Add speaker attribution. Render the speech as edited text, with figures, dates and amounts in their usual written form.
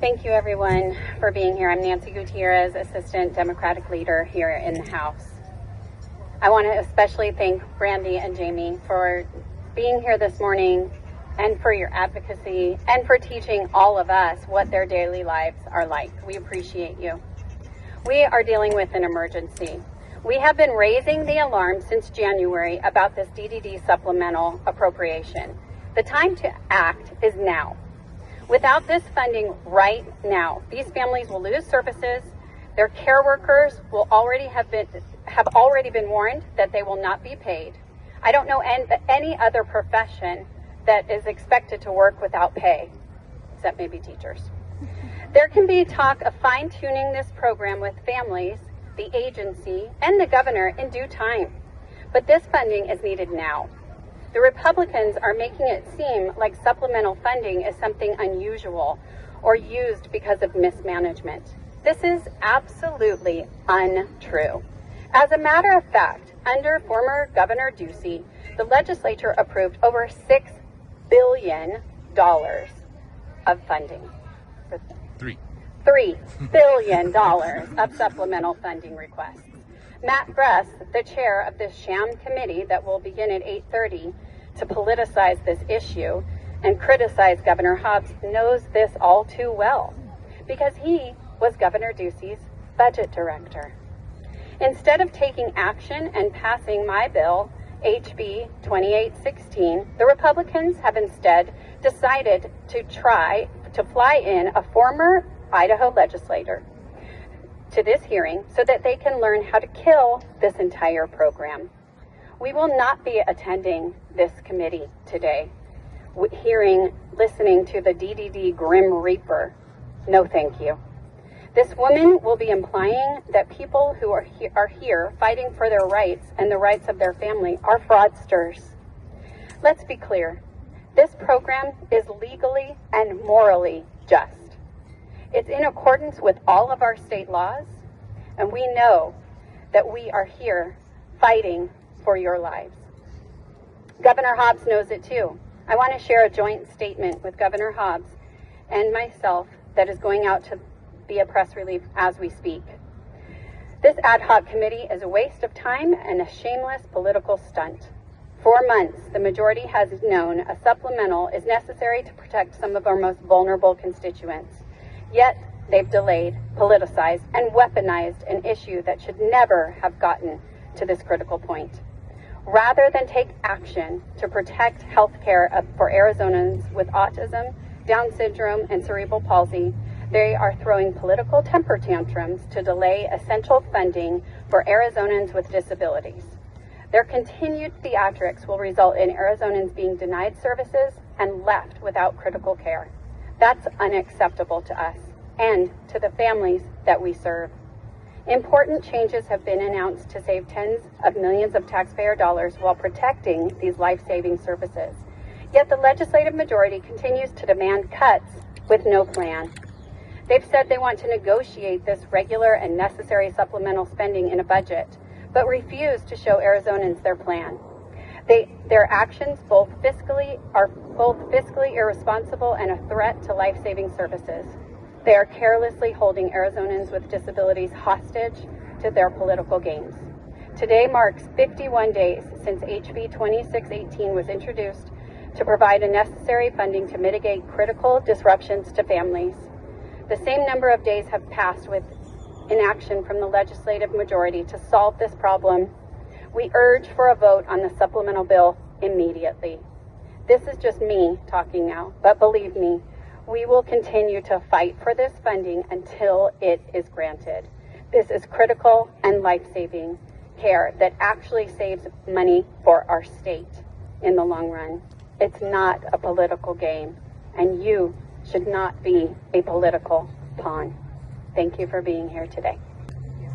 Speaker 1: Thank you, everyone, for being here. I'm Nancy Gutierrez, Assistant Democratic Leader here in the House. I want to especially thank Brandy and Jamie for being here this morning and for your advocacy and for teaching all of us what their daily lives are like. We appreciate you. We are dealing with an emergency. We have been raising the alarm since January about this DDD supplemental appropriation. The time to act is now. Without this funding right now, these families will lose services. Their care workers will have already been warned that they will not be paid. I don't know any other profession that is expected to work without pay, except maybe teachers. There can be talk of fine-tuning this program with families, the agency, and the governor in due time. But this funding is needed now. The Republicans are making it seem like supplemental funding is something unusual or used because of mismanagement. This is absolutely untrue. As a matter of fact, under former Governor Ducey, the legislature approved over $6 billion of funding. $3 billion of supplemental funding requests. Matt Bress, the chair of this sham committee that will begin at 8:30 to politicize this issue and criticize Governor Hobbs, knows this all too well because he was Governor Ducey's budget director. Instead of taking action and passing my bill, HB 2816, the Republicans have instead decided to try to fly in a former Idaho legislator to this hearing so that they can learn how to kill this entire program. We will not be attending this committee today, listening to the DDD Grim Reaper. No, thank you. This woman will be implying that people who are here fighting for their rights and the rights of their family are fraudsters. Let's be clear. This program is legally and morally just. It's in accordance with all of our state laws, and we know that we are here fighting for your lives. Governor Hobbs knows it too. I want to share a joint statement with Governor Hobbs and myself that is going out to be a press release as we speak. This ad hoc committee is a waste of time and a shameless political stunt. For months, the majority has known a supplemental is necessary to protect some of our most vulnerable constituents. Yet, they've delayed, politicized, and weaponized an issue that should never have gotten to this critical point. Rather than take action to protect health care for Arizonans with autism, Down syndrome, and cerebral palsy, they are throwing political temper tantrums to delay essential funding for Arizonans with disabilities. Their continued theatrics will result in Arizonans being denied services and left without critical care. That's unacceptable to us and to the families that we serve. Important changes have been announced to save tens of millions of taxpayer dollars while protecting these life-saving services. Yet the legislative majority continues to demand cuts with no plan. They've said they want to negotiate this regular and necessary supplemental spending in a budget, but refuse to show Arizonans their plan. Their actions are both fiscally irresponsible and a threat to life-saving services. They are carelessly holding Arizonans with disabilities hostage to their political games. Today marks 51 days since HB 2618 was introduced to provide a necessary funding to mitigate critical disruptions to families. The same number of days have passed with inaction from the legislative majority to solve this problem. We urge for a vote on the supplemental bill immediately. This is just me talking now, but believe me, we will continue to fight for this funding until it is granted. This is critical and life-saving care that actually saves money for our state in the long run. It's not a political game, and you should not be a political pawn. Thank you for being here today.